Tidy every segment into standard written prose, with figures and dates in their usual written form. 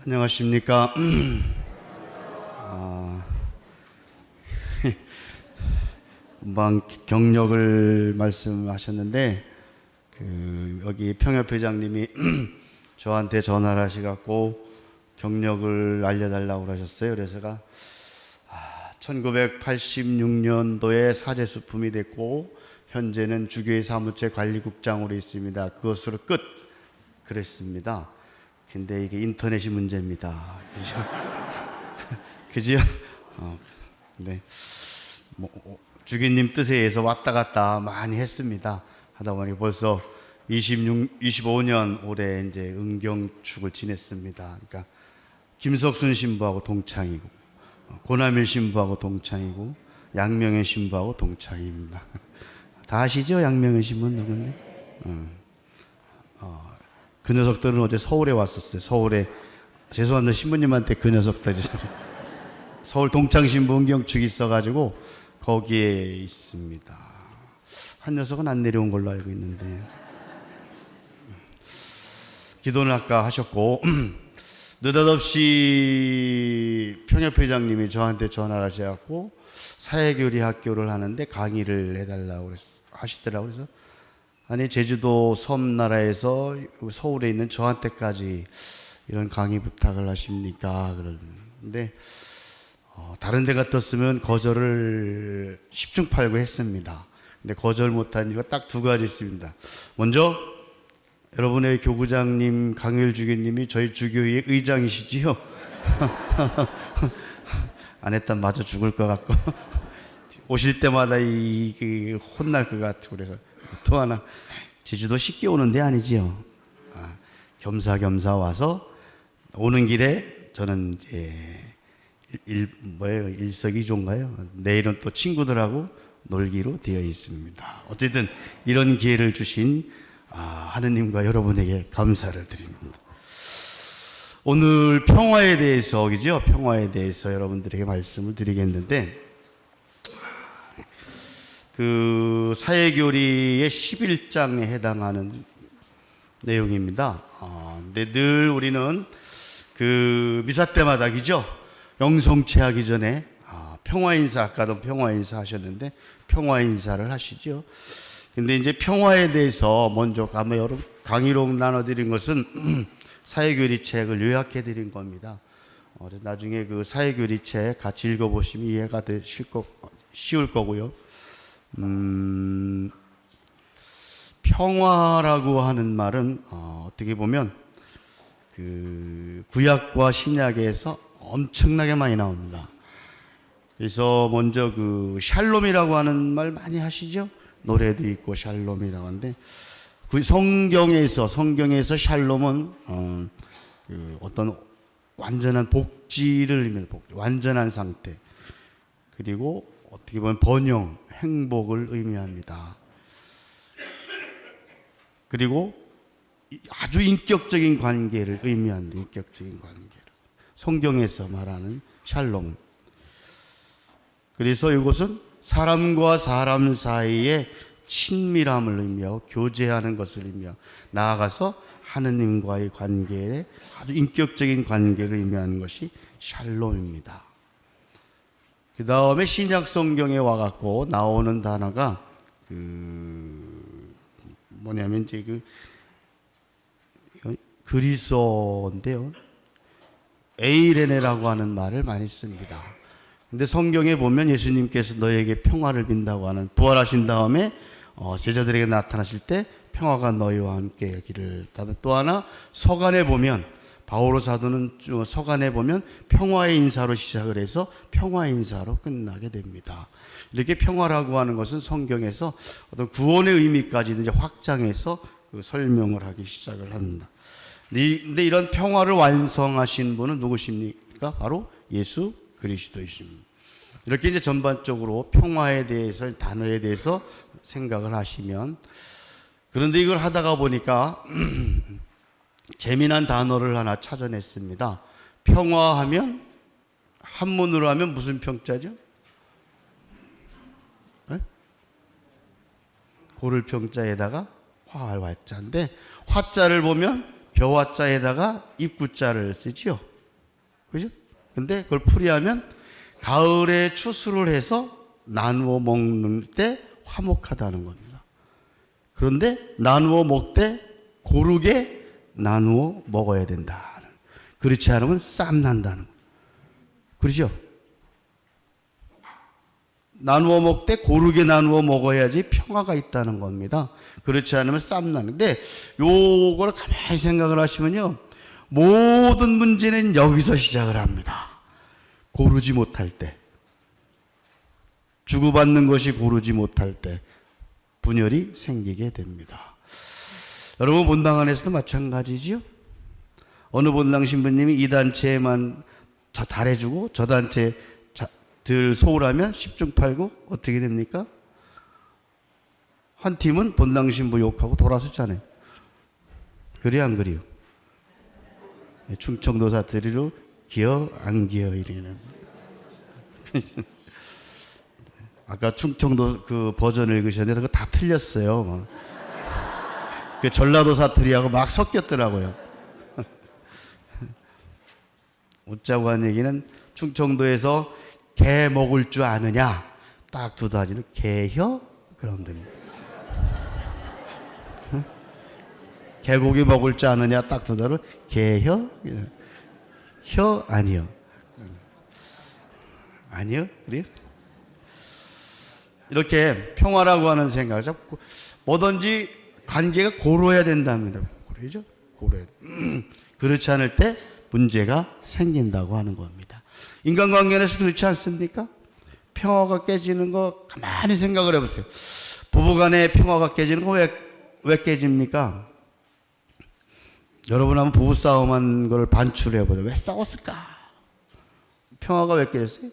안녕하십니까. 금방 경력을 말씀하셨는데 여기 평협회장님이 저한테 전화를 하셔갖고 경력을 알려달라고 그러셨어요. 그래서 제가 1986년도에 사제수품이 됐고 현재는 주교회 사무처 관리국장으로 있습니다. 그것으로 끝 그랬습니다. 근데 이게 인터넷이 문제입니다. 그죠? 그죠? 네. 주교님 뜻에 의해서 왔다 갔다 많이 했습니다. 하다 보니 벌써 25년 올해 이제 은경축을 지냈습니다. 그러니까 김석순 신부하고 동창이고, 고남일 신부하고 동창이고, 양명현 신부하고 동창입니다. 다 아시죠? 양명현 신부는 누군데? 그 녀석들은 어제 서울에 왔었어요. 서울에, 죄송합니다. 신부님한테 그 녀석들이. 서울 동창 신부 은경축이 있어가지고 거기에 있습니다. 한 녀석은 안 내려온 걸로 알고 있는데. 기도는 아까 하셨고, 느닷없이 평협회장님이 저한테 전화를 하셔갖고 사회교리 학교를 하는데 강의를 해달라고 하시더라고요. 그래서 아니 제주도 섬나라에서 서울에 있는 저한테까지 이런 강의 부탁을 하십니까? 그러는데 다른 데 같았으면 거절을 10중 8구 했습니다. 근데 거절 못한 이유가 딱 두 가지 있습니다. 먼저 여러분의 교구장님, 강일 주교님이 저희 주교회의 의장이시지요? 안 했다면 마저 죽을 것 같고 오실 때마다 혼날 것 같고 그래서 또 하나 제주도 쉽게 오는 데 아니지요. 겸사겸사 와서 오는 길에 저는 이제 일석이조인가요? 내일은 또 친구들하고 놀기로 되어 있습니다. 어쨌든 이런 기회를 주신 하느님과 여러분에게 감사를 드립니다. 오늘 평화에 대해서, 그죠? 평화에 대해서 여러분들에게 말씀을 드리겠는데, 그 사회교리의 11장에 해당하는 내용입니다. 근데 늘 우리는 그 미사 때마다, 그죠? 영성체 하기 전에 평화인사, 아까도 평화인사 하셨는데 평화인사를 하시죠. 근데 이제 평화에 대해서 먼저 여러분 강의로 나눠드린 것은 사회교리 책을 요약해 드린 겁니다. 나중에 그 사회교리 책 같이 읽어보시면 이해가 쉬울 거고요. 평화라고 하는 말은 어떻게 보면 그 구약과 신약에서 엄청나게 많이 나옵니다. 그래서 먼저 그 샬롬이라고 하는 말 많이 하시죠? 노래도 있고 샬롬이라고 하는데 그 성경에서 샬롬은 그 어떤 완전한 복지를 의미합니다. 완전한 상태. 그리고 어떻게 보면 번영, 행복을 의미합니다. 그리고 아주 인격적인 관계를 의미합니다. 인격적인 관계를. 성경에서 말하는 샬롬은. 그래서 이것은 사람과 사람 사이의 친밀함을 의미하고 교제하는 것을 의미하고 나아가서 하느님과의 관계에 아주 인격적인 관계를 의미하는 것이 샬롬입니다. 그 다음에 신약 성경에 와갖고 나오는 단어가 뭐냐면 이제 그리스어인데요. 에이레네라고 하는 말을 많이 씁니다. 근데 성경에 보면 예수님께서 너에게 평화를 빈다고 하는, 부활하신 다음에 제자들에게 나타나실 때 평화가 너희와 함께 하기를. 또 하나 서간에 보면 바오로 사도는 서간에 보면 평화의 인사로 시작을 해서 평화의 인사로 끝나게 됩니다. 이렇게 평화라고 하는 것은 성경에서 어떤 구원의 의미까지 이제 확장해서 설명을 하기 시작을 합니다. 근데 이런 평화를 완성하신 분은 누구십니까? 바로 예수 그리스도이십니다. 이렇게 이제 전반적으로 평화에 대해서, 단어에 대해서 생각을 하시면, 그런데 이걸 하다가 보니까 재미난 단어를 하나 찾아냈습니다. 평화하면 한문으로 하면 무슨 평자죠? 네? 고를 평자에다가 화할 화자인데, 화자를 보면 벼화자에다가 입구자를 쓰지요. 그죠? 근데 그걸 풀이하면 가을에 추수를 해서 나누어 먹는 때 화목하다는 겁니다. 그런데 나누어 먹되 고르게 나누어 먹어야 된다. 그렇지 않으면 쌈 난다는 거예요. 그렇죠? 나누어 먹되 고르게 나누어 먹어야지 평화가 있다는 겁니다. 그렇지 않으면 쌈 나는데 요걸 가만히 생각을 하시면요. 모든 문제는 여기서 시작을 합니다. 고르지 못할 때. 주고받는 것이 고르지 못할 때 분열이 생기게 됩니다. 여러분 본당 안에서도 마찬가지지요. 어느 본당 신부님이 이 단체에만 잘해주고 저 단체 들 소홀하면 10중 8구 어떻게 됩니까? 한 팀은 본당 신부 욕하고 돌아섰잖아요. 그래 안 그래요? 충청도 사투리로 기어 안 기어 이러는. 아까 충청도 그 버전을 읽으셨는데 그거 다 틀렸어요. 그 전라도 사투리하고 막 섞였더라고요. 웃자고 한 얘기는 충청도에서 개 먹을 줄 아느냐 딱 두 단위로 개혀 그러면 됩니다. 개고기 먹을 줄 아느냐 딱 두 단위로 개혀 혀 아니요 아니요 그래요? 이렇게 평화라고 하는 생각을 잡고 뭐든지 관계가 고루해야 된답니다. 고르죠? 고루해야 그렇지 않을 때 문제가 생긴다고 하는 겁니다. 인간관계에서 그렇지 않습니까? 평화가 깨지는 거 가만히 생각을 해보세요. 부부간에 평화가 깨지는 거 왜 깨집니까? 여러분 한번 부부싸움한 걸 반출해보세요. 왜 싸웠을까? 평화가 왜 깨졌어요?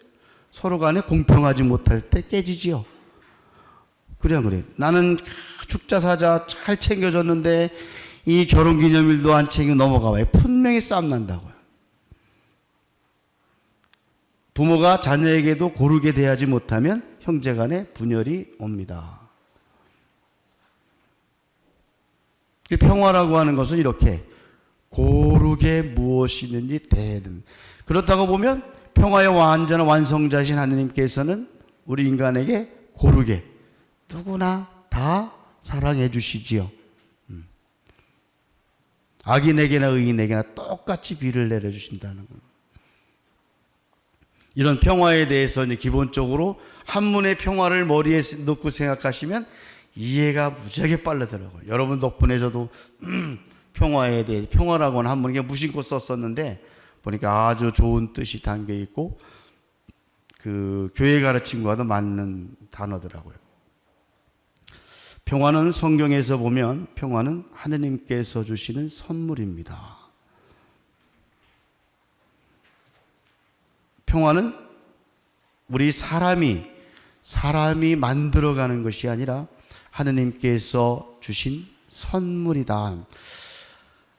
서로 간에 공평하지 못할 때 깨지지요. 그래. 나는 축자사자 잘 챙겨줬는데 이 결혼기념일도 안 챙겨 넘어가봐요. 분명히 싸움 난다고요. 부모가 자녀에게도 고르게 대하지 못하면 형제간에 분열이 옵니다. 평화라고 하는 것은 이렇게 고르게 무엇이든지 대든. 그렇다고 보면 평화의 완전한 완성자신 하느님께서는 우리 인간에게 고르게 누구나 다 사랑해 주시지요. 악인에게나 의인에게나 똑같이 비를 내려주신다는 겁니다. 이런 평화에 대해서 기본적으로 한문의 평화를 머리에 넣고 생각하시면 이해가 무지하게 빠르더라고요. 여러분 덕분에 저도 평화에 대해서 평화라고 하는 한문이 무심코 썼었는데 보니까 아주 좋은 뜻이 담겨 있고 그 교회 가르침과도 맞는 단어더라고요. 평화는 성경에서 보면 평화는 하느님께서 주시는 선물입니다. 평화는 우리 사람이 만들어가는 것이 아니라 하느님께서 주신 선물이다.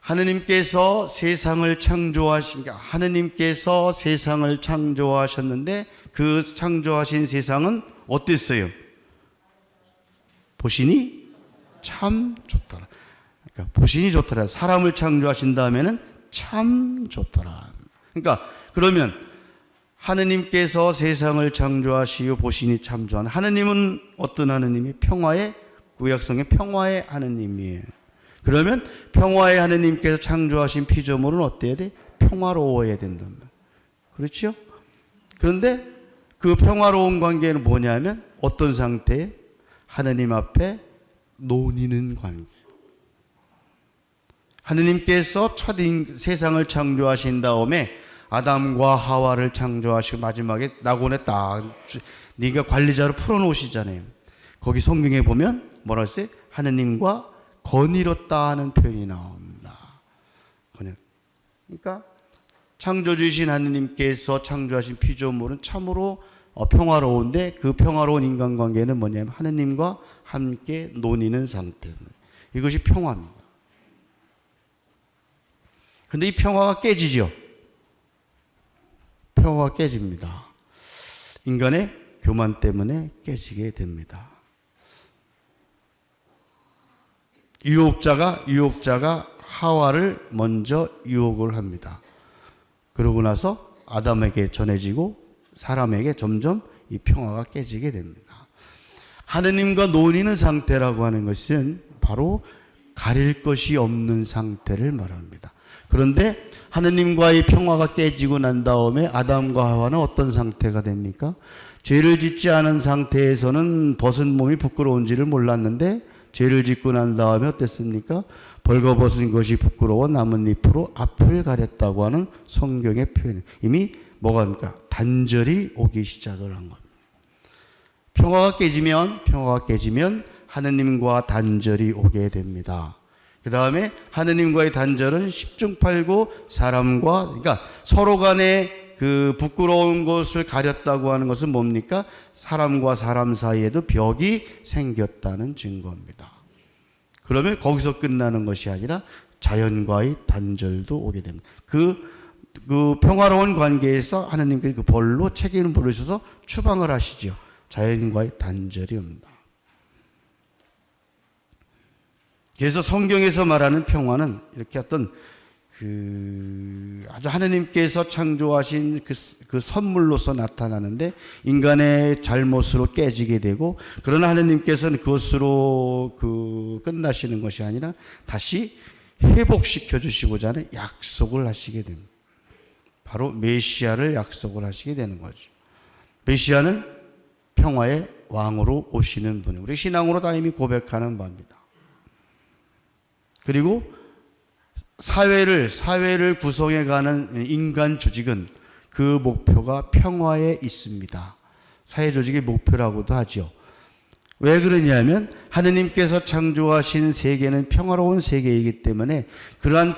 하느님께서 세상을 창조하셨는데 그 창조하신 세상은 어땠어요? 보시니 참 좋더라. 그러니까 보시니 좋더라. 사람을 창조하신 다음에는 참 좋더라. 그러니까 그러면 하느님께서 세상을 창조하시고 보시니 참 좋아. 하느님은 어떤 하느님이? 평화의 구약성의 평화의 하느님이에요. 그러면 평화의 하느님께서 창조하신 피조물은 어때야 돼? 평화로워야 된단 말이에요. 그렇죠? 그런데 그 평화로운 관계는 뭐냐면 어떤 상태에? 하느님 앞에 논의는 관계. 하느님께서 첫 세상을 창조하신 다음에 아담과 하와를 창조하시고 마지막에 낙원에 딱 네가 관리자로 풀어놓으시잖아요. 거기 성경에 보면 뭐라 했어요? 하느님과 거니렀다 하는 표현이 나옵니다. 그러니까 창조주이신 하느님께서 창조하신 피조물은 참으로 평화로운데 그 평화로운 인간관계는 뭐냐면 하느님과 함께 논의는 상태입니다. 이것이 평화입니다. 근데 이 평화가 깨지죠. 평화가 깨집니다. 인간의 교만 때문에 깨지게 됩니다. 유혹자가 하와를 먼저 유혹을 합니다. 그러고 나서 아담에게 전해지고 사람에게 점점 이 평화가 깨지게 됩니다. 하느님과 논의는 상태라고 하는 것은 바로 가릴 것이 없는 상태를 말합니다. 그런데 하느님과의 평화가 깨지고 난 다음에 아담과 하와는 어떤 상태가 됩니까? 죄를 짓지 않은 상태에서는 벗은 몸이 부끄러운지를 몰랐는데 죄를 짓고 난 다음에 어땠습니까? 벌거벗은 것이 부끄러워 나뭇잎으로 앞을 가렸다고 하는 성경의 표현. 이미 뭐가 됩니까? 단절이 오기 시작을 한 겁니다. 평화가 깨지면 하느님과 단절이 오게 됩니다. 그 다음에 하느님과의 단절은 10중 8구 사람과, 그러니까 서로 간에 그 부끄러운 것을 가렸다고 하는 것은 뭡니까? 사람과 사람 사이에도 벽이 생겼다는 증거입니다. 그러면 거기서 끝나는 것이 아니라 자연과의 단절도 오게 됩니다. 그 평화로운 관계에서 하느님께서 그 벌로 책임을 물으셔서 추방을 하시죠. 자연과의 단절이 옵니다. 그래서 성경에서 말하는 평화는 이렇게 어떤 아주 하느님께서 창조하신 그 선물로서 나타나는데 인간의 잘못으로 깨지게 되고, 그러나 하느님께서는 그것으로 끝나시는 것이 아니라 다시 회복시켜 주시고자 하는 약속을 하시게 됩니다. 바로 메시아를 약속을 하시게 되는 거죠. 메시아는 평화의 왕으로 오시는 분이에요. 우리 신앙으로 다 이미 고백하는 바입니다. 그리고 사회를 구성해가는 인간 조직은 그 목표가 평화에 있습니다. 사회 조직의 목표라고도 하죠. 왜 그러냐면 하느님께서 창조하신 세계는 평화로운 세계이기 때문에 그러한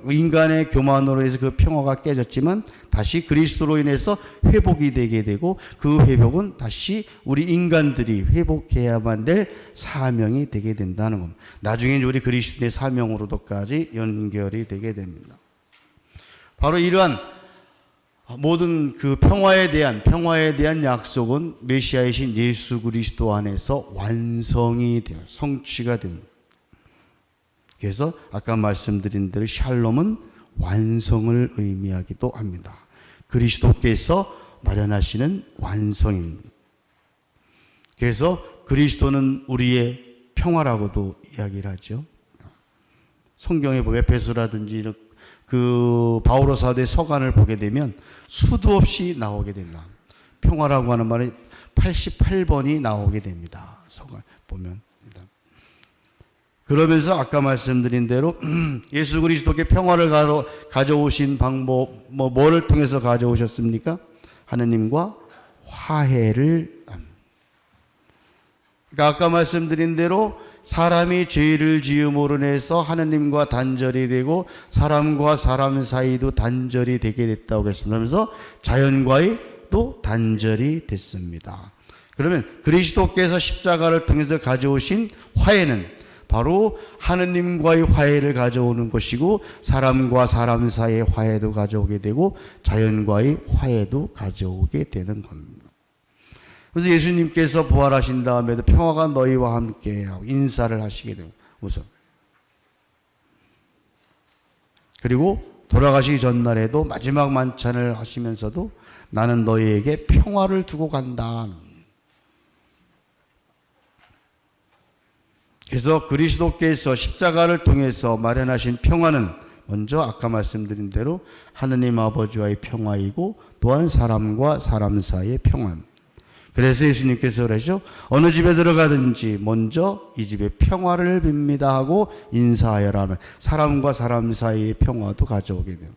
인간의 교만으로 해서 그 평화가 깨졌지만 다시 그리스도로 인해서 회복이 되게 되고, 그 회복은 다시 우리 인간들이 회복해야만 될 사명이 되게 된다는 겁니다. 나중에 우리 그리스도의 사명으로도까지 연결이 되게 됩니다. 바로 이러한 모든 그 평화에 대한 약속은 메시아이신 예수 그리스도 안에서 완성이 돼요. 성취가 됩니다. 그래서 아까 말씀드린 대로 샬롬은 완성을 의미하기도 합니다. 그리스도께서 마련하시는 완성입니다. 그래서 그리스도는 우리의 평화라고도 이야기를 하죠. 성경에 보면 에베소라든지 그 바오로 사도의 서간을 보게 되면 수도 없이 나오게 됩니다. 평화라고 하는 말이 88번이 나오게 됩니다. 서간 보면. 그러면서 아까 말씀드린 대로 예수 그리스도께 평화를 가져오신 방법, 뭐를 통해서 가져오셨습니까? 하느님과 화해를. 그러니까 아까 말씀드린 대로 사람이 죄를 지음으로 인해서 하느님과 단절이 되고 사람과 사람 사이도 단절이 되게 됐다고 했습니다. 그러면서 자연과의 또 단절이 됐습니다. 그러면 그리스도께서 십자가를 통해서 가져오신 화해는 바로 하느님과의 화해를 가져오는 것이고, 사람과 사람 사이의 화해도 가져오게 되고 자연과의 화해도 가져오게 되는 겁니다. 그래서 예수님께서 부활하신 다음에도 평화가 너희와 함께 하고 인사를 하시게 되고, 우선. 그리고 돌아가시기 전날에도 마지막 만찬을 하시면서도 나는 너희에게 평화를 두고 간다. 그래서 그리스도께서 십자가를 통해서 마련하신 평화는 먼저 아까 말씀드린 대로 하느님 아버지와의 평화이고 또한 사람과 사람 사이의 평화입니다. 그래서 예수님께서 그러죠. 어느 집에 들어가든지 먼저 이 집에 평화를 빕니다 하고 인사하여라는, 사람과 사람 사이의 평화도 가져오게 돼요.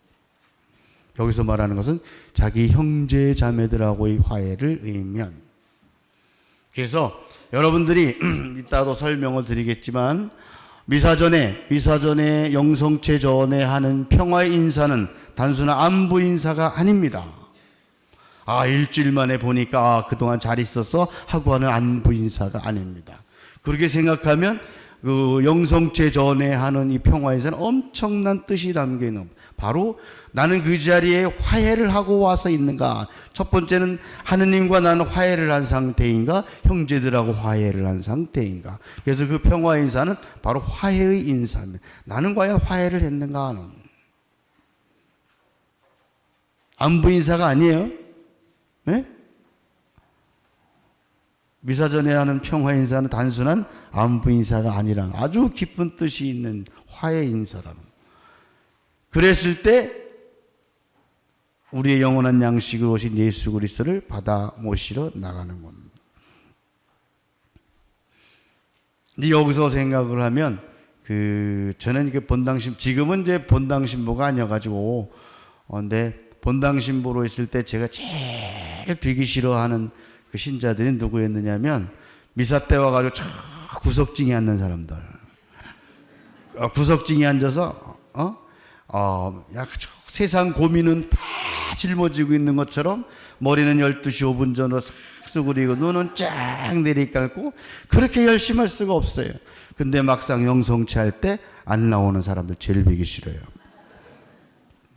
여기서 말하는 것은 자기 형제 자매들하고의 화해를 의미합니다. 그래서 여러분들이 이따도 설명을 드리겠지만 미사전에 영성체 전에 하는 평화의 인사는 단순한 안부 인사가 아닙니다. 일주일 만에 보니까 그동안 잘 있었어 하고 하는 안부 인사가 아닙니다. 그렇게 생각하면 그 영성체 전에 하는 이 평화 인사는 엄청난 뜻이 담겨 있는, 바로 나는 그 자리에 화해를 하고 와서 있는가. 첫 번째는 하느님과 나는 화해를 한 상태인가, 형제들하고 화해를 한 상태인가. 그래서 그 평화 인사는 바로 화해의 인사입니다. 나는 과연 화해를 했는가 하는. 안부 인사가 아니에요. 네? 미사 전에 하는 평화 인사는 단순한 안부 인사가 아니라 아주 깊은 뜻이 있는 화해 인사라는. 그랬을 때 우리의 영원한 양식으로 오신 예수 그리스도를 받아 모시러 나가는 겁니다. 근데 여기서 생각을 하면 저는 본당신, 지금은 이제 본당신부가 아니어가지고, 근데 본당신부로 있을 때 제가 제일 비기 싫어하는 그 신자들이 누구였느냐면, 미사 때 와가지고 저 구석증에 앉는 사람들. 구석증에 앉아서, 세상 고민은 다 짊어지고 있는 것처럼 머리는 12시 5분 전으로 싹 수그리고 눈은 쫙 내리깔고 그렇게 열심히 할 수가 없어요. 근데 막상 영성체 할 때 안 나오는 사람들 제일 보기 싫어요.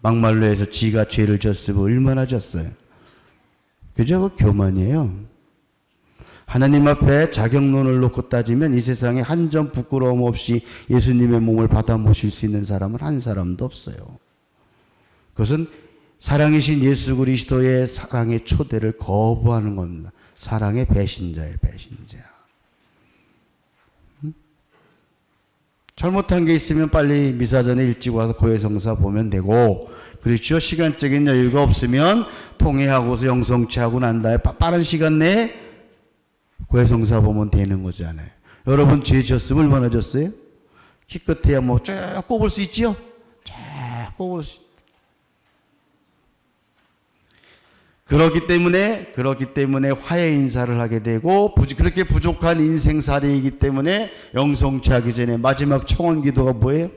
막말로 해서 지가 죄를 졌으면 얼마나 졌어요. 그저 그 교만이에요. 하나님 앞에 자격론을 놓고 따지면 이 세상에 한 점 부끄러움 없이 예수님의 몸을 받아 모실 수 있는 사람은 한 사람도 없어요. 그것은 사랑이신 예수 그리스도의 사랑의 초대를 거부하는 겁니다. 사랑의 배신자예요, 배신자. 잘못한 게 있으면 빨리 미사 전에 일찍 와서 고해성사 보면 되고, 그렇죠. 시간적인 여유가 없으면 통회하고서 영성체하고 난 다음에 빠른 시간 내에 고해성사 보면 되는 거잖아요. 여러분 죄 졌으면 얼마나 졌어요? 기껏해야 뭐 쭉 꼽을 수 있지요? 쭉 꼽을 수 있죠. 그렇기 때문에 화해 인사를 하게 되고, 그렇게 부족한 인생살이이기 때문에 영성체하기 전에 마지막 청원 기도가 뭐예요?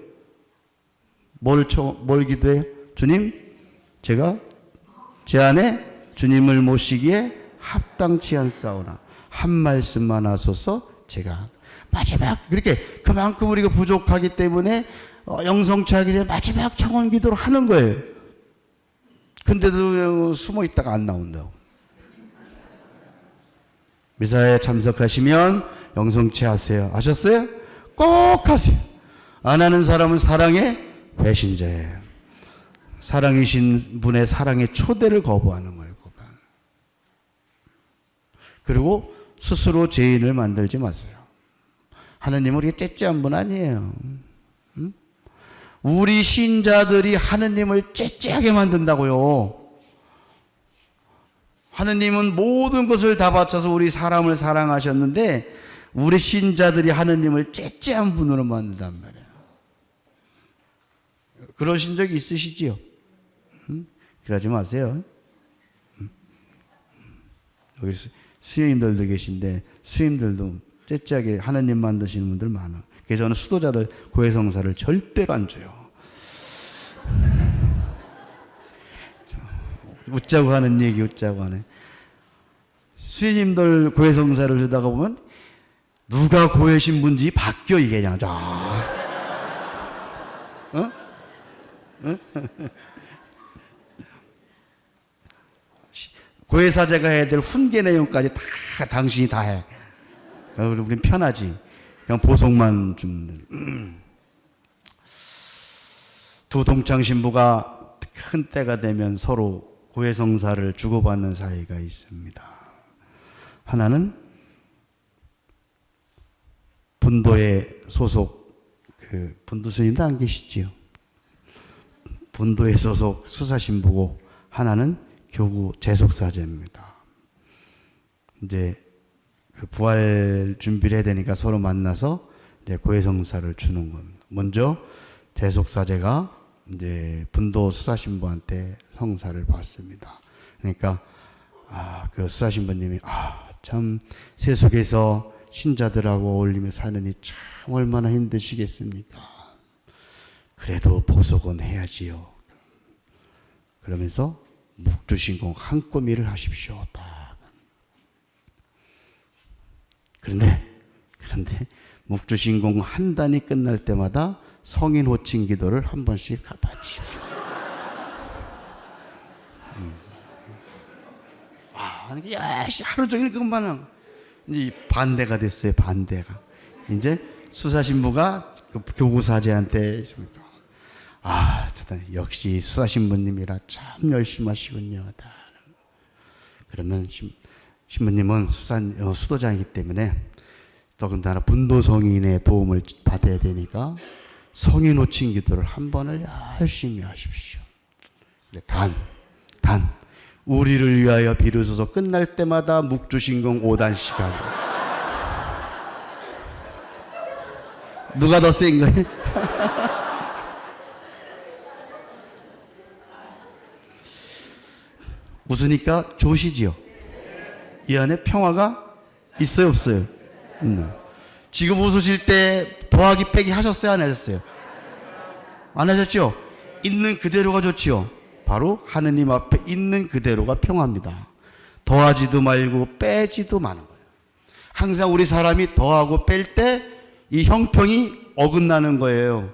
뭘 기도해요? 주님, 제가 제 안에 주님을 모시기에 합당치 않사오나 한 말씀만 하소서. 제가 마지막, 그렇게 그만큼 우리가 부족하기 때문에 영성체하기 전에 마지막 청원 기도를 하는 거예요. 근데도 숨어 있다가 안 나온다고. 미사에 참석하시면 영성체 하세요. 하셨어요? 꼭 하세요. 안 하는 사람은 사랑의 배신자예요. 사랑이신 분의 사랑의 초대를 거부하는 거예요. 그리고 스스로 죄인을 만들지 마세요. 하나님은 우리가 째째한 분 아니에요. 우리 신자들이 하느님을 째째하게 만든다고요. 하느님은 모든 것을 다 바쳐서 우리 사람을 사랑하셨는데 우리 신자들이 하느님을 째째한 분으로 만든단 말이에요. 그러신 적 있으시지요? 그러지 마세요. 여기 수녀님들도 계신데 수님들도 째째하게 하느님 만드시는 분들 많아. 그래서 저는 수도자들 고해성사를 절대로 안 줘요. 웃자고 하는 얘기 웃자고 하네. 수님들 고해성사를 주다가 보면 누가 고해 신분지 바뀌어 이게 그냥. 어? 고해사제가 해야 될 훈계 내용까지 다 당신이 다 해. 우린 편하지. 그냥 보석만 좀. 두 동창 신부가 큰 때가 되면 서로 고해성사를 주고받는 사이가 있습니다. 하나는 분도에 소속 분도 스님도 안 계시지요. 분도에 소속 수사신부고 하나는 교구 재속사제입니다. 이제 부활 준비를 해야 되니까 서로 만나서 이제 고해성사를 주는 겁니다. 먼저 재속사제가 이제 분도 수사신부한테 성사를 받습니다. 그러니까 그 수사신부님이 참 세속에서 신자들하고 어울리며 사느니 참 얼마나 힘드시겠습니까? 그래도 보석은 해야지요. 그러면서 묵주신공 한 꼬미를 하십시오. 그런데 묵주신공 한 단이 끝날 때마다 성인 호칭 기도를 한 번씩 갚아주십시오. 하루 종일 그것만 하고 이제 반대가 됐어요. 반대가 이제 수사신부가 그 교구사제한테 역시 수사신부님이라 참 열심히 하시군요. 그러면 신부님은 수도장이기 때문에 더군다나 분도 성인의 도움을 받아야 되니까 성인 호칭 기도를 한 번을 열심히 하십시오. 단 우리를 위하여 비로소서 끝날 때마다 묵주신공 5단씩 하고. 누가 더 센 거예요? 웃으니까 좋으시지요? 이 안에 평화가 있어요, 없어요? 지금 웃으실 때 더하기 빼기 하셨어요, 안 하셨어요? 안 하셨죠? 있는 그대로가 좋지요. 바로 하느님 앞에 있는 그대로가 평화입니다. 더하지도 말고 빼지도 마는 거예요. 항상 우리 사람이 더하고 뺄 때 이 형평이 어긋나는 거예요.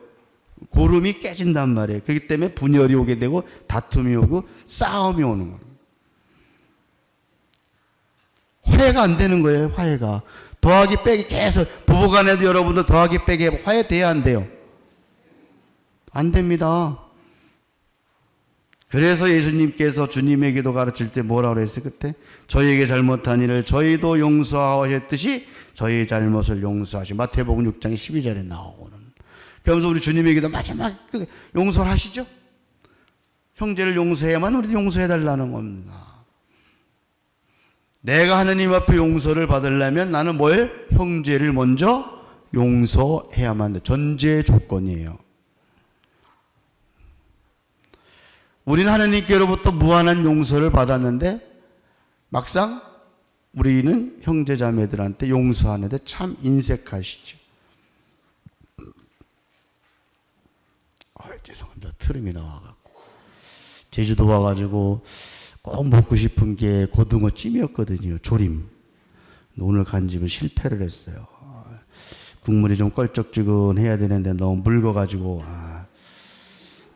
고름이 깨진단 말이에요. 그렇기 때문에 분열이 오게 되고 다툼이 오고 싸움이 오는 거예요. 화해가 안 되는 거예요. 화해가. 더하기 빼기 계속 부부간에도 여러분들 더하기 빼기 화해돼야 안 돼요? 안 됩니다. 그래서 예수님께서 주님의 기도 가르칠 때 뭐라고 그랬어요? 그때 저희에게 잘못한 일을 저희도 용서하셨듯이 저희의 잘못을 용서하시고 마태복음 6장 12절에 나오고는. 그러면서 우리 주님의 기도 마지막 용서를 하시죠? 형제를 용서해야만 우리도 용서해달라는 겁니다. 내가 하느님 앞에 용서를 받으려면 나는 뭐예요? 형제를 먼저 용서해야만 돼. 전제 조건이에요. 우리는 하느님께로부터 무한한 용서를 받았는데 막상 우리는 형제자매들한테 용서하는데 참 인색하시죠. 죄송합니다. 트름이 나와갖고. 제주도 와가지고 꼭 먹고 싶은 게 고등어 찜이었거든요. 조림. 오늘 간 집은 실패를 했어요. 국물이 좀 껄쩍지근해야 되는데 너무 묽어가지고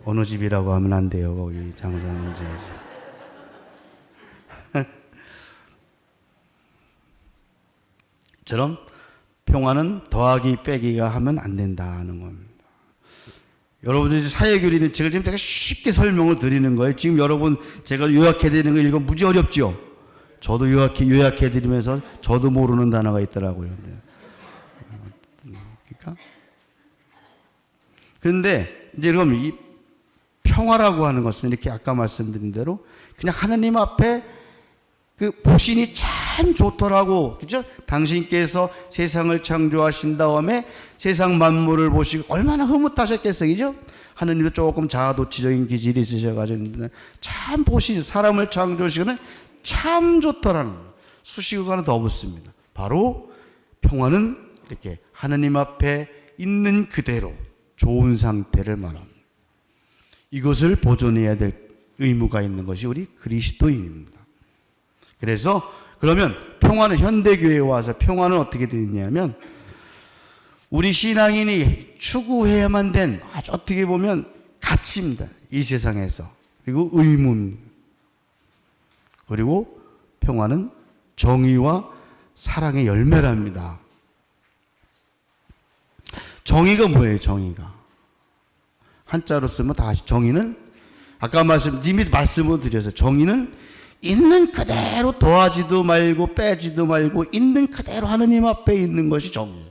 어느 집이라고 하면 안 돼요. 거기 장사하는 집에서. 처럼 평화는 더하기 빼기가 하면 안 된다는 겁니다. 여러분들이 사회교리는 제가 지금 되게 쉽게 설명을 드리는 거예요. 지금 여러분 제가 요약해드리는 거 읽으면 무지 어렵죠? 저도 요약해드리면서 저도 모르는 단어가 있더라고요. 그러니까. 그런데 이제 그럼 이 평화라고 하는 것은 이렇게 아까 말씀드린 대로 그냥 하나님 앞에 그 보신이 참 좋더라고. 그죠? 당신께서 세상을 창조하신 다음에 세상 만물을 보시고 얼마나 흐뭇하셨겠어요. 그죠? 하느님도 조금 자아도취적인 기질이 있으셔가지고 참 보신 사람을 창조하시고는 참 좋더라는 거예요. 수식어가 더 붙습니다. 바로 평화는 이렇게 하느님 앞에 있는 그대로 좋은 상태를 말합니다. 이것을 보존해야 될 의무가 있는 것이 우리 그리스도인입니다. 그래서 그러면 평화는 현대교회에 와서 평화는 어떻게 되느냐면 우리 신앙인이 추구해야만 된 아주 어떻게 보면 가치입니다. 이 세상에서. 그리고 의무입니다. 그리고 평화는 정의와 사랑의 열매랍니다. 정의가 뭐예요? 정의가. 한자로 쓰면 다 정의는 아까 이미 말씀을 드려서 정의는 있는 그대로 더하지도 말고 빼지도 말고 있는 그대로 하느님 앞에 있는 것이 정의예요.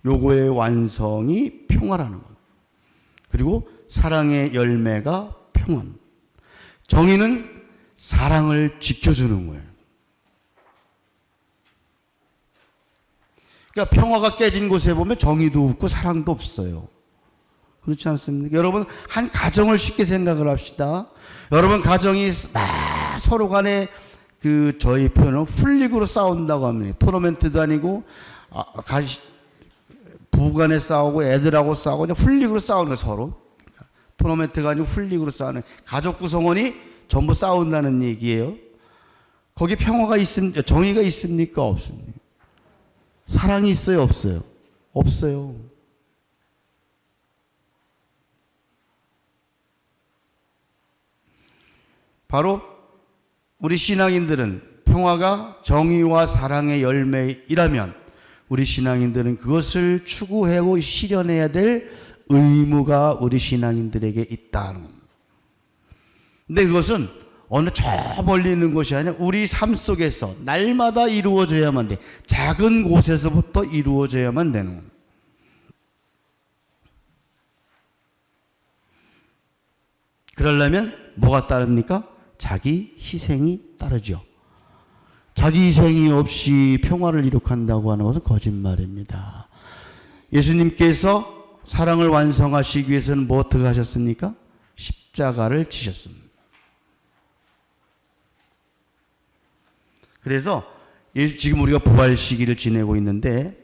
요거의 완성이 평화라는 거예요. 그리고 사랑의 열매가 평화입니다. 정의는 사랑을 지켜주는 거예요. 그러니까 평화가 깨진 곳에 보면 정의도 없고 사랑도 없어요. 그렇지 않습니까? 여러분 한 가정을 쉽게 생각을 합시다. 여러분 가정이 막 서로 간에 저희 표현은 풀리그로 싸운다고 합니다. 토너먼트도 아니고 부부간에 싸우고 애들하고 싸우고 그냥 풀리그로 싸우는 거예요. 서로. 토너먼트가 아니고 풀리그로 싸우는 가족 구성원이 전부 싸운다는 얘기예요. 거기 평화가 정의가 있습니까? 없습니까? 사랑이 있어요? 없어요? 없어요. 바로 우리 신앙인들은 평화가 정의와 사랑의 열매이라면 우리 신앙인들은 그것을 추구하고 실현해야 될 의무가 우리 신앙인들에게 있다는 겁니다. 근데 그것은 어느 저 멀리 있는 것이 아니라 우리 삶 속에서 날마다 이루어져야만 돼. 작은 곳에서부터 이루어져야만 되는 겁니다. 그러려면 뭐가 따릅니까? 자기 희생이 따르죠. 자기 희생이 없이 평화를 이룩한다고 하는 것은 거짓말입니다. 예수님께서 사랑을 완성하시기 위해서는 뭐 어떻게 하셨습니까? 십자가를 지셨습니다. 그래서 지금 우리가 부활 시기를 지내고 있는데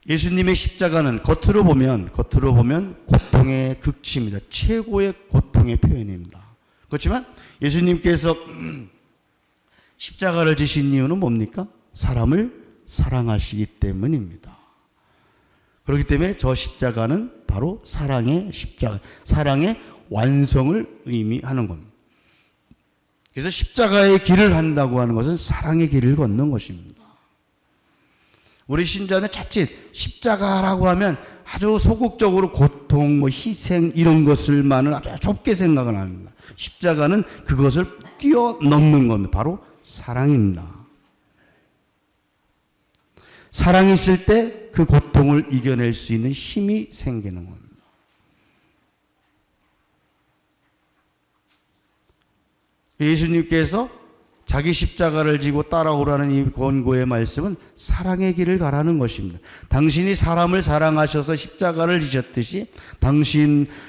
예수님의 십자가는 겉으로 보면 고통의 극치입니다. 최고의 고통의 표현입니다. 그렇지만 예수님께서 십자가를 지신 이유는 뭡니까? 사람을 사랑하시기 때문입니다. 그렇기 때문에 저 십자가는 바로 사랑의 십자가, 사랑의 완성을 의미하는 겁니다. 그래서 십자가의 길을 한다고 하는 것은 사랑의 길을 걷는 것입니다. 우리 신자는 자칫 십자가라고 하면 아주 소극적으로 고통, 희생 이런 것을만을 아주 좁게 생각을 합니다. 십자가는 그것을 뛰어넘는 겁니다. 바로 사랑입니다. 사랑이 있을 때 그 고통을 이겨낼 수 있는 힘이 생기는 겁니다. 예수님께서 자기 십자가를 지고 따라오라는 이 권고의 말씀은 사랑의 길을 가라는 것입니다. 당신이 사람을 사랑하셔서 십자가를 지셨듯이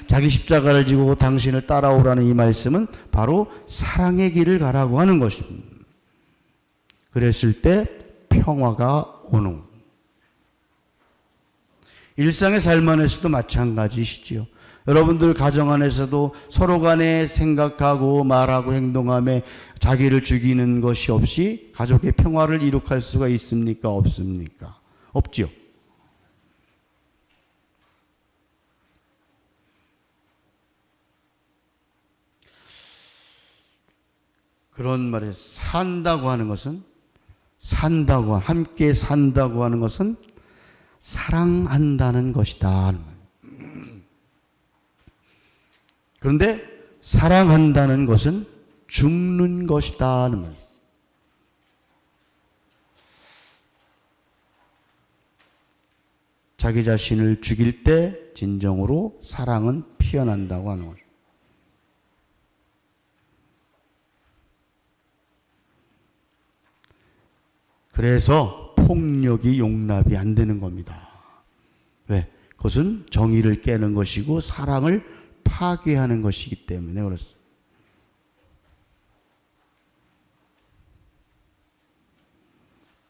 자기 십자가를 지고 당신을 따라오라는 이 말씀은 바로 사랑의 길을 가라고 하는 것입니다. 그랬을 때 평화가 오는 겁니다. 일상의 삶 안에서도 마찬가지시지요. 여러분들 가정 안에서도 서로 간에 생각하고 말하고 행동하며 자기를 죽이는 것이 없이 가족의 평화를 이룩할 수가 있습니까? 없습니까? 없지요. 그런 말에 산다고 하는 것은 함께 산다고 하는 것은 사랑한다는 것이다. 그런데 사랑한다는 것은 죽는 것이다 하는 말이에요. 자기 자신을 죽일 때 진정으로 사랑은 피어난다고 하는 거죠. 그래서 폭력이 용납이 안 되는 겁니다. 왜? 그것은 정의를 깨는 것이고 사랑을 파괴하는 것이기 때문에 그렇습니다.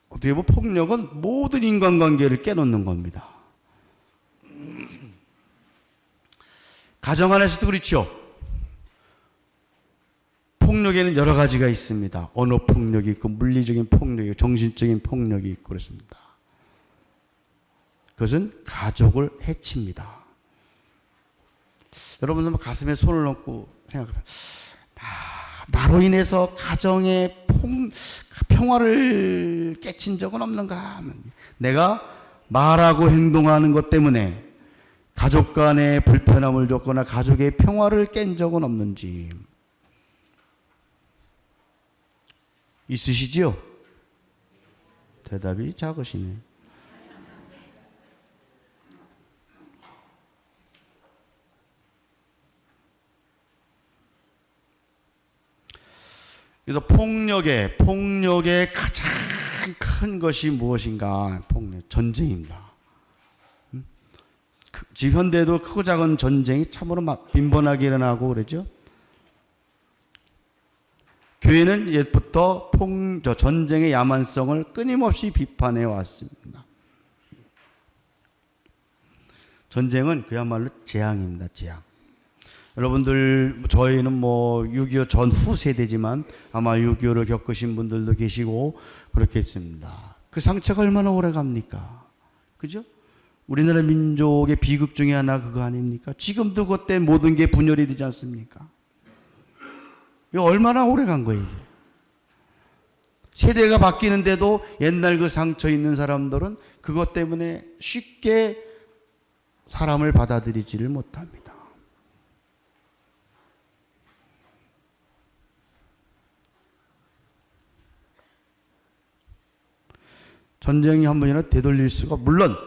어떻게 보면 폭력은 모든 인간관계를 깨놓는 겁니다. 가정 안에서도 그렇죠. 폭력에는 여러 가지가 있습니다. 언어 폭력이 있고 물리적인 폭력이 있고 정신적인 폭력이 있고 그렇습니다. 그것은 가족을 해칩니다. 여러분들 가슴에 손을 얹고 생각해봐요. 나로 인해서 가정의 평화를 깨친 적은 없는가? 내가 말하고 행동하는 것 때문에 가족 간에 불편함을 줬거나 가족의 평화를 깬 적은 없는지 있으시지요? 대답이 작으시네. 그래서 폭력의 가장 큰 것이 무엇인가? 전쟁입니다. 지금 현대도 크고 작은 전쟁이 참으로 빈번하게 일어나고 그러죠. 교회는 옛부터 전쟁의 야만성을 끊임없이 비판해 왔습니다. 전쟁은 그야말로 재앙입니다. 재앙. 여러분들 저희는 6.25 전후 세대지만 아마 6.25를 겪으신 분들도 계시고 그렇겠습니다. 그 상처가 얼마나 오래 갑니까? 그죠? 우리나라 민족의 비극 중에 하나 그거 아닙니까? 지금도 그때 모든 게 분열이 되지 않습니까? 이거 얼마나 오래 간 거예요, 이게? 세대가 바뀌는데도 옛날 그 상처 있는 사람들은 그것 때문에 쉽게 사람을 받아들이지를 못합니다. 전쟁이 한 번이나 되돌릴 수가, 물론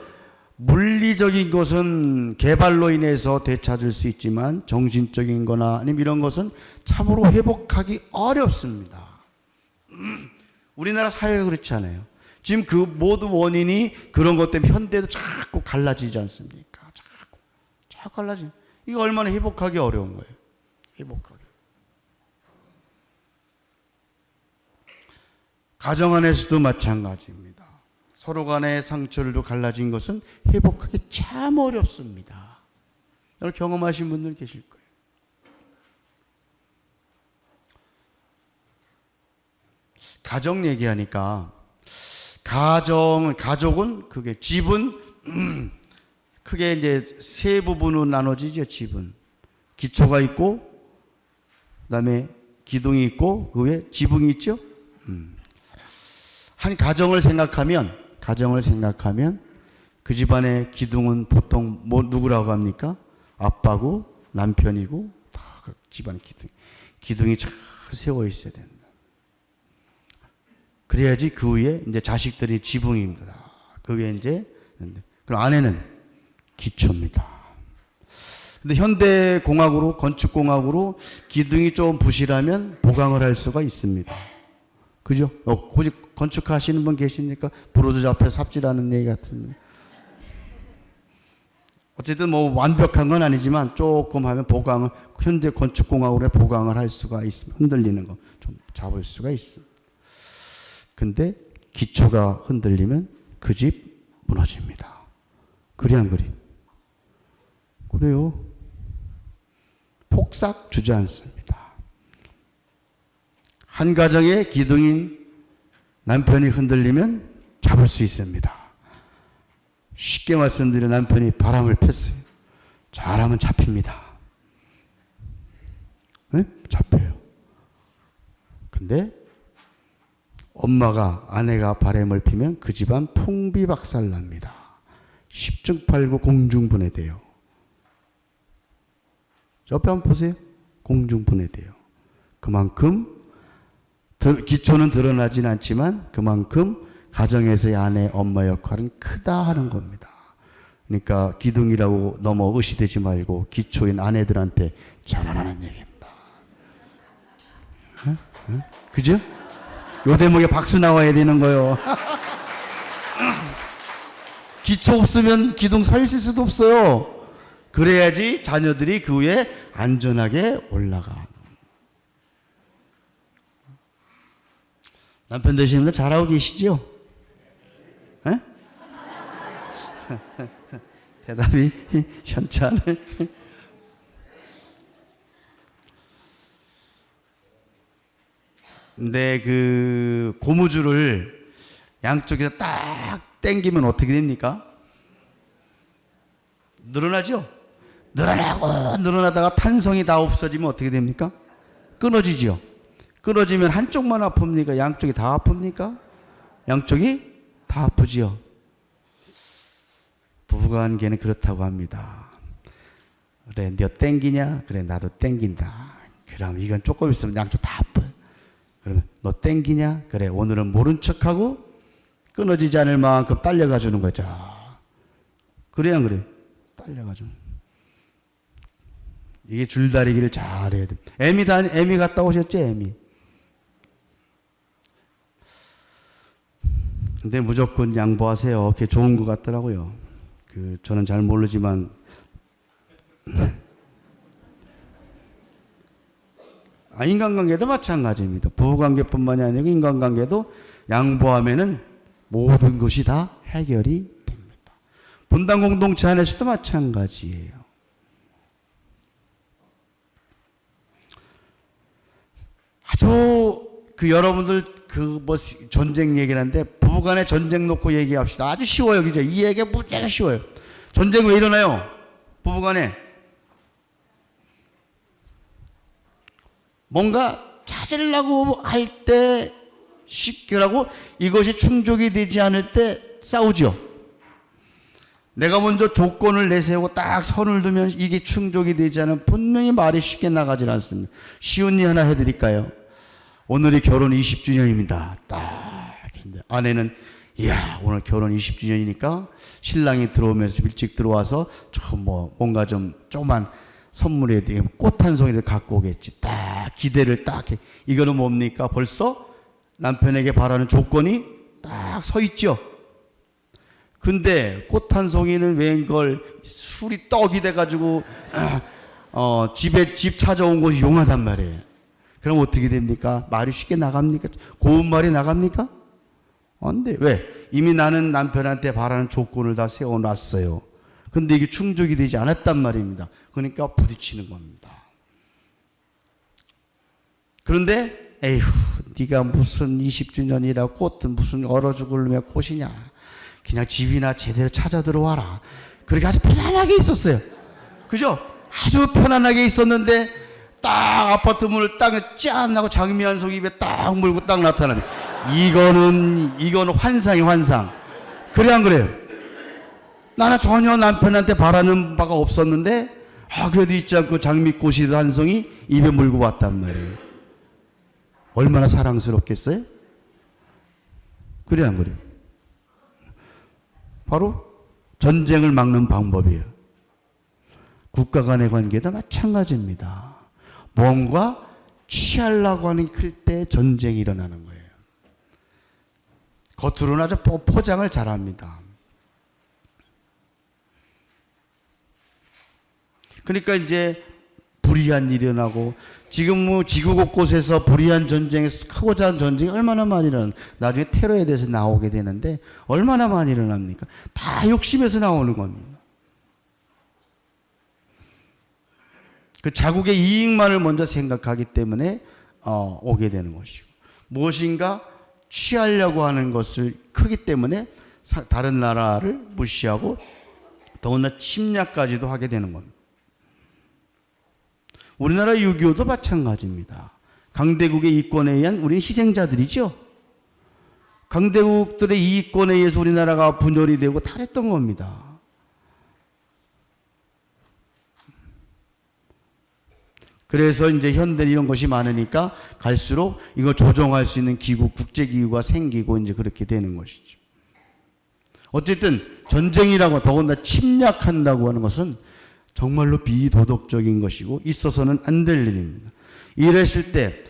물리적인 것은 개발로 인해서 되찾을 수 있지만 정신적인 거나 아니면 이런 것은 참으로 회복하기 어렵습니다. 우리나라 사회가 그렇지 않아요. 지금 그 모든 원인이 그런 것 때문에 현대도 자꾸 갈라지지 않습니까? 자꾸 갈라지. 이거 얼마나 회복하기 어려운 거예요. 회복하기. 가정 안에서도 마찬가지입니다. 서로 간의 상처를 갈라진 것은 회복하기 참 어렵습니다. 여러분 경험하신 분들 계실 거예요. 가정 얘기하니까 가족은 그게 집은 크게 이제 세 부분으로 나눠지죠. 집은 기초가 있고 그다음에 기둥이 있고 그 위에 지붕이 있죠. 한 가정을 생각하면 그 집안의 기둥은 보통 누구라고 합니까? 아빠고 남편이고 다 집안 기둥이 잘 세워 있어야 된다. 그래야지 그 위에 이제 자식들이 지붕입니다. 그 위에 이제 그럼 안에는 기초입니다. 근데 현대 공학으로 건축공학으로 기둥이 좀 부실하면 보강을 할 수가 있습니다. 그죠? 혹시 건축하시는 분 계십니까? 브로드 앞에 삽질하는 얘기 같은. 어쨌든 뭐 완벽한 건 아니지만 조금 하면 보강을, 현대 건축공학으로 보강을 할 수가 있습니다. 흔들리는 거 좀 잡을 수가 있습니다. 근데 기초가 흔들리면 그 집 무너집니다. 그리 안 그리? 그래요. 폭삭 주저앉습니다. 한 가정의 기둥인 남편이 흔들리면 잡을 수 있습니다. 쉽게 말씀드려 남편이 바람을 폈어요. 잘하면 잡힙니다. 네? 잡혀요. 근데 엄마가 아내가 바람을 피면 그 집안 풍비박살납니다. 10중 8구 공중분해돼요. 옆에 한번 보세요. 공중분해돼요. 그만큼 기초는 드러나진 않지만 그만큼 가정에서의 아내, 엄마 역할은 크다 하는 겁니다. 그러니까 기둥이라고 너무 의시되지 말고 기초인 아내들한테 잘하라는 얘기입니다. 그죠? 요 대목에 박수 나와야 되는 거예요. 기초 없으면 기둥 서 있을 수도 없어요. 그래야지 자녀들이 그 위에 안전하게 올라가. 남편 되시는 분들 잘하고 계시죠? 에? 대답이 현찮을. 근데 그 고무줄을 양쪽에서 딱 당기면 어떻게 됩니까? 늘어나죠? 늘어나다가 탄성이 다 없어지면 어떻게 됩니까? 끊어지죠? 끊어지면 한쪽만 아픕니까? 양쪽이 다 아픕니까? 양쪽이 다 아프지요. 부부관계는 그렇다고 합니다. 그래, 너 땡기냐? 그래, 나도 땡긴다. 그럼 이건 조금 있으면 양쪽 다 아파요. 그러면 너 땡기냐? 그래, 오늘은 모른 척하고 끊어지지 않을 만큼 딸려가 주는 거죠. 그래야 안 그래? 딸려가 주는. 이게 줄다리기를 잘해야 돼. 애미 갔다 오셨지? 애미. 근데 무조건 양보하세요. 그게 좋은 것 같더라고요. 저는 잘 모르지만 인간관계도 마찬가지입니다. 부부관계뿐만이 아니고 인간관계도 양보하면은 모든 것이 다 해결이 됩니다. 분당 공동체 안에서도 마찬가지예요. 아주 여러분들 전쟁 얘기를 하는데 부부간에 전쟁 놓고 얘기합시다. 아주 쉬워요. 그죠? 이 얘기가 무지하게 쉬워요. 전쟁 왜 일어나요? 부부간에 뭔가 찾으려고 할 때 쉽게라고 이것이 충족이 되지 않을 때 싸우죠. 내가 먼저 조건을 내세우고 딱 선을 두면 이게 충족이 되지 않으면 분명히 말이 쉽게 나가질 않습니다. 쉬운 일 하나 해드릴까요? 오늘이 결혼 20주년입니다. 딱 했는데 아내는 이야 오늘 결혼 20주년이니까 신랑이 들어오면서 일찍 들어와서 뭔가 좀 조그만 선물에 대해 꽃 한 송이를 갖고 오겠지. 딱 기대를 딱 해. 이거는 뭡니까? 벌써 남편에게 바라는 조건이 딱 서 있죠. 근데 꽃 한 송이는 웬걸 술이 떡이 돼가지고 집 찾아온 것이 용하단 말이에요. 그럼 어떻게 됩니까? 말이 쉽게 나갑니까? 고운 말이 나갑니까? 안 돼. 왜? 이미 나는 남편한테 바라는 조건을 다 세워놨어요. 근데 이게 충족이 되지 않았단 말입니다. 그러니까 부딪히는 겁니다. 그런데 에휴 네가 무슨 20주년이라 꽃은 무슨 얼어 죽을 놈의 꽃이냐. 그냥 집이나 제대로 찾아 들어와라. 그렇게 아주 편안하게 있었어요. 그죠? 아주 편안하게 있었는데 딱 아파트 문을 딱 짠 하고 장미 한 송 입에 딱 물고 딱 나타나면 이거는 환상이 환상. 그래 안 그래요? 나는 전혀 남편한테 바라는 바가 없었는데 그래도 잊지 않고 장미꽃이 한 송이 입에 물고 왔단 말이에요. 얼마나 사랑스럽겠어요? 그래 안 그래요? 바로 전쟁을 막는 방법이에요. 국가 간의 관계도 마찬가지입니다. 뭔가 취하려고 하는 클 때 전쟁이 일어나는 거예요. 겉으로는 아주 포장을 잘합니다. 그러니까 이제 불의한 일이 일어나고 지금 지구 곳곳에서 불의한 전쟁에 크고 작은 전쟁이 얼마나 많이 일어나 나중에 테러에 대해서 나오게 되는데 얼마나 많이 일어납니까? 다 욕심에서 나오는 겁니다. 그 자국의 이익만을 먼저 생각하기 때문에 오게 되는 것이고 무엇인가 취하려고 하는 것을 크기 때문에 다른 나라를 무시하고 더군다나 침략까지도 하게 되는 겁니다. 우리나라 6.25도 마찬가지입니다. 강대국의 이권에 의한 우리는 희생자들이죠. 강대국들의 이권에 의해서 우리나라가 분열이 되고 탈했던 겁니다. 그래서 이제 현대는 이런 것이 많으니까 갈수록 이거 조정할 수 있는 기구, 국제기구가 생기고 이제 그렇게 되는 것이죠. 어쨌든 전쟁이라고 더군다나 침략한다고 하는 것은 정말로 비도덕적인 것이고 있어서는 안 될 일입니다. 이랬을 때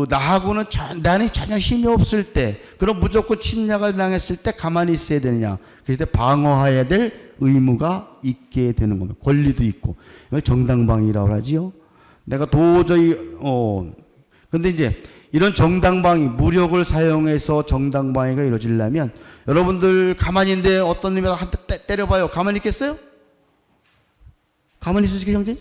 나하고는 나는 전혀 힘이 없을 때 그럼 무조건 침략을 당했을 때 가만히 있어야 되느냐. 그럴 때 방어해야 될 의무가 있게 되는 겁니다. 권리도 있고. 이걸 정당방위라고 하지요. 내가 도저히 근데 이제 이런 정당방위 무력을 사용해서 정당방위가 이루어지려면 여러분들 가만히 있는데 어떤 놈이 한 대 때려봐요. 가만히 있겠어요? 가만히 있으시게 형제?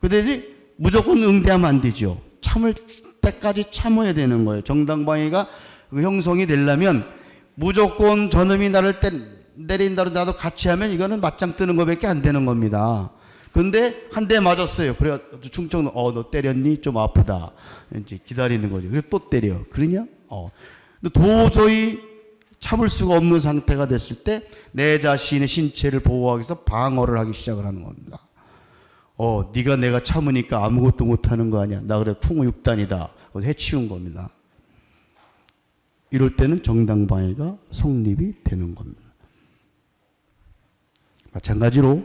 그래야지 무조건 응대하면 안 되죠. 참을 때까지 참아야 되는 거예요. 정당방위가 형성이 되려면 무조건 저놈이 나를 때린다고 나도 같이 하면 이거는 맞짱 뜨는 것밖에 안 되는 겁니다. 근데 한 대 맞았어요. 그래 충청 너 때렸니? 좀 아프다. 이제 기다리는 거죠. 그래 또 때려. 그러냐? 근데 도저히 참을 수가 없는 상태가 됐을 때 내 자신의 신체를 보호하기 위해서 방어를 하기 시작을 하는 겁니다. 네가 내가 참으니까 아무것도 못하는 거 아니야. 나 그래 쿵우 6단이다. 해치운 겁니다. 이럴 때는 정당방위가 성립이 되는 겁니다. 마찬가지로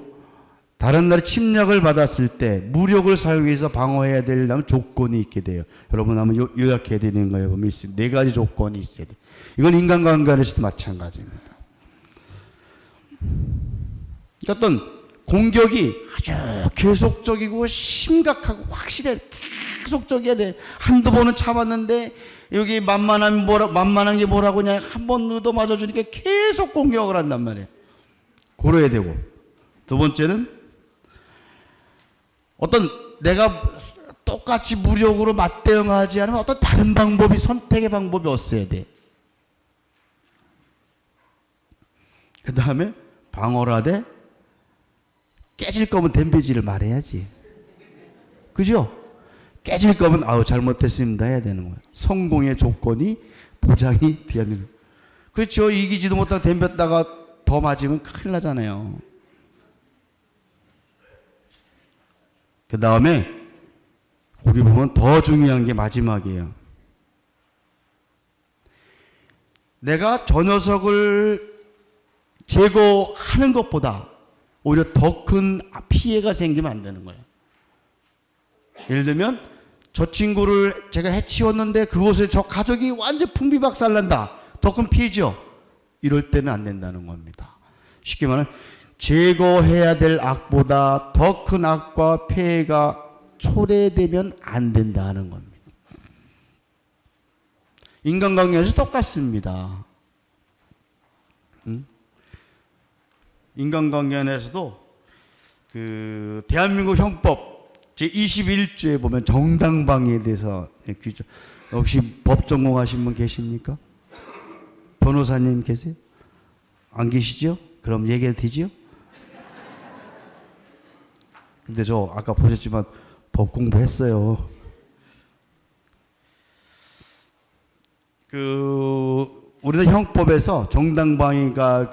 다른 나라의 침략을 받았을 때 무력을 사용해서 방어해야 되려면 조건이 있게 돼요. 여러분 한번 요약해야 되는 거예요. 보면 네 가지 조건이 있어야 돼요. 이건 인간관계에서도 마찬가지입니다. 어떤 공격이 아주 계속적이고 심각하고 확실해 계속적이어야 돼. 한두 번은 참았는데 여기 만만한 게 뭐라고 그냥 한 번 얻어 맞아주니까 계속 공격을 한단 말이에요. 고려해야 되고 두 번째는 어떤 내가 똑같이 무력으로 맞대응하지 않으면 어떤 다른 방법이 선택의 방법이 없어야 돼. 그 다음에 방어를 하되 깨질 거면 덤비지를 말해야지. 그죠? 깨질 거면 아우 잘못했습니다 해야 되는 거예요. 성공의 조건이 보장이 돼야 되는 거예요. 그렇죠. 이기지도 못하고 덤볐다가 더 맞으면 큰일 나잖아요. 그 다음에 거기 보면 더 중요한 게 마지막이에요. 내가 저 녀석을 제거하는 것보다 오히려 더 큰 피해가 생기면 안 되는 거예요. 예를 들면 저 친구를 제가 해치웠는데 그곳에 저 가족이 완전 풍비박살난다. 더 큰 피해죠. 이럴 때는 안 된다는 겁니다. 쉽게 말하면 제거해야 될 악보다 더 큰 악과 폐해가 초래되면 안 된다는 겁니다. 인간관계에서 똑같습니다. 인간관계에서도 그 대한민국 형법 제21조에 보면 정당방위에 대해서 규정. 혹시 법 전공하신 분 계십니까? 변호사님 계세요? 안 계시죠? 그럼 얘기해도 되지요? 근데 저 아까 보셨지만 법 공부했어요. 우리나라 형법에서 정당방위가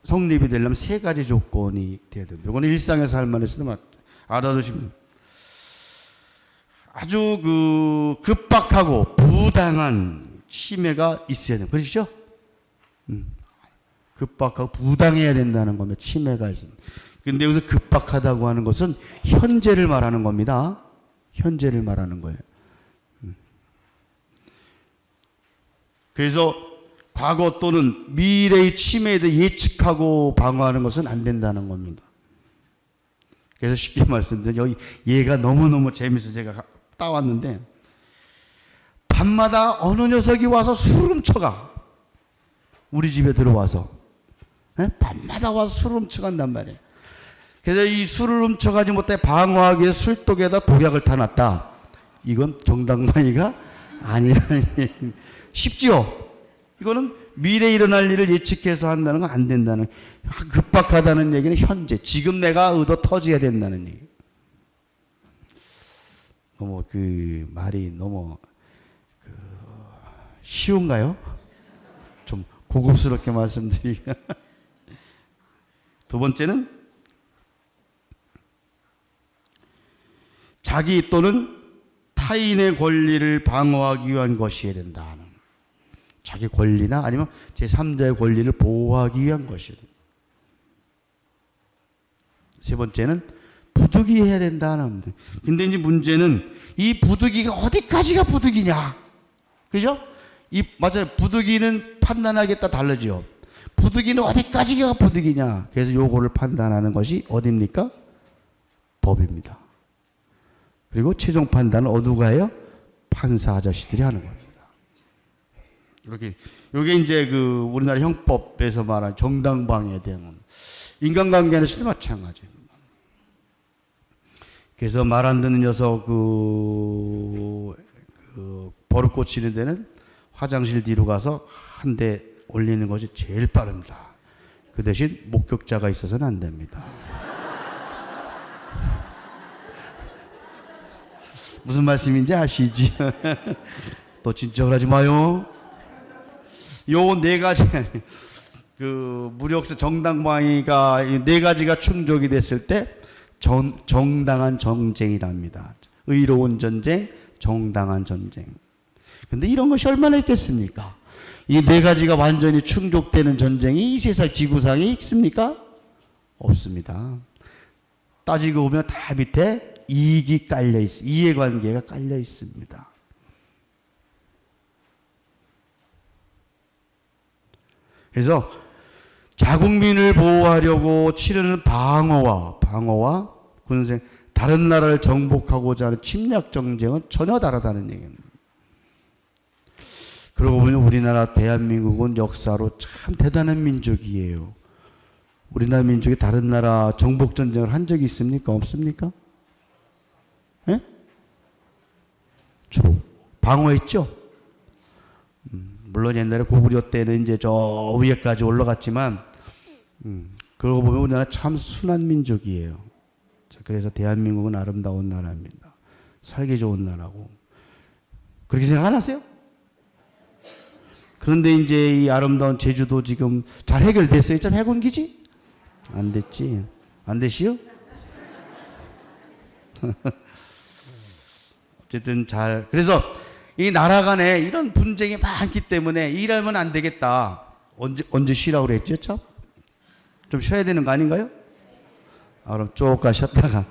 성립이 되려면 세 가지 조건이 돼야 됩니다. 이거는 일상에서 할 만해서도 알아두시면 아주 급박하고 부당한 침해가 있어야 돼요. 그렇죠? 급박하고 부당해야 된다는 겁니다. 침해가 있습니다. 근데 여기서 급박하다고 하는 것은 현재를 말하는 겁니다. 현재를 말하는 거예요. 그래서 과거 또는 미래의 침해에 대해 예측하고 방어하는 것은 안 된다는 겁니다. 그래서 쉽게 말씀드리면 여기 얘가 너무너무 재밌어서 제가 따왔는데 밤마다 어느 녀석이 와서 술을 훔쳐가. 우리 집에 들어와서 밤마다 와서 술을 훔쳐간단 말이에요. 그래서 이 술을 훔쳐가지 못해 방어하기 위해 술독에다 독약을 타놨다. 이건 정당방위가 아니라는 얘기. 쉽지요? 이거는 미래에 일어날 일을 예측해서 한다는 건 안 된다는, 급박하다는 얘기는 현재, 지금 내가 의도 터져야 된다는 얘기. 너무 말이 너무 쉬운가요? 좀 고급스럽게 말씀드리면. 두 번째는 자기 또는 타인의 권리를 방어하기 위한 것이어야 된다. 자기 권리나 아니면 제3자의 권리를 보호하기 위한 것이어야 된다. 세 번째는 부득이해야 된다는 겁니다. 근데 이제 문제는 이 부득이가 어디까지가 부득이냐. 그죠? 맞아요. 부득이는 판단하겠다 다르죠. 부득이는 어디까지가 부득이냐. 그래서 요거를 판단하는 것이 어디입니까? 법입니다. 그리고 최종 판단은 누가 해요? 판사 아저씨들이 하는 겁니다. 이렇게 요게 이제 우리나라 형법에서 말하는 정당방위에 대한 인간관계에서도 마찬가지입니다. 그래서 말 안 듣는 녀석 버릇 고치는 데는 화장실 뒤로 가서 한 대 올리는 것이 제일 빠릅니다. 그 대신 목격자가 있어서는 안 됩니다. 무슨 말씀인지 아시지? 또 진정을 하지 마요. 요 네 가지 무력서 정당방위가 네 가지가 충족이 됐을 때 정당한 전쟁이랍니다. 의로운 전쟁, 정당한 전쟁. 근데 이런 것이 얼마나 있겠습니까? 이 네 가지가 완전히 충족되는 전쟁이 이 세상 지구상에 있습니까? 없습니다. 따지고 보면 다 밑에 이익이 깔려 있습니다. 이해관계가 깔려 있습니다. 그래서 자국민을 보호하려고 치르는 방어와 군생, 다른 나라를 정복하고자 하는 침략 정쟁은 전혀 다르다는 얘기입니다. 그러고 보면 우리나라 대한민국은 역사로 참 대단한 민족이에요. 우리나라 민족이 다른 나라 정복 전쟁을 한 적이 있습니까? 없습니까? 예? 주로 방어했죠. 물론 옛날에 고구려 때는 이제 저 위에까지 올라갔지만, 그러고 보면 우리나라 참 순한 민족이에요. 그래서 대한민국은 아름다운 나라입니다. 살기 좋은 나라고. 그렇게 생각 안 하세요? 그런데 이제 이 아름다운 제주도 지금 잘 해결됐어요? 좀 해군기지? 안 됐지. 안 되시오? 어쨌든 그래서 이 나라 간에 이런 분쟁이 많기 때문에 일하면 안 되겠다. 언제 쉬라고 그랬죠? 좀 쉬어야 되는 거 아닌가요? 그럼 쪼까 쉬었다가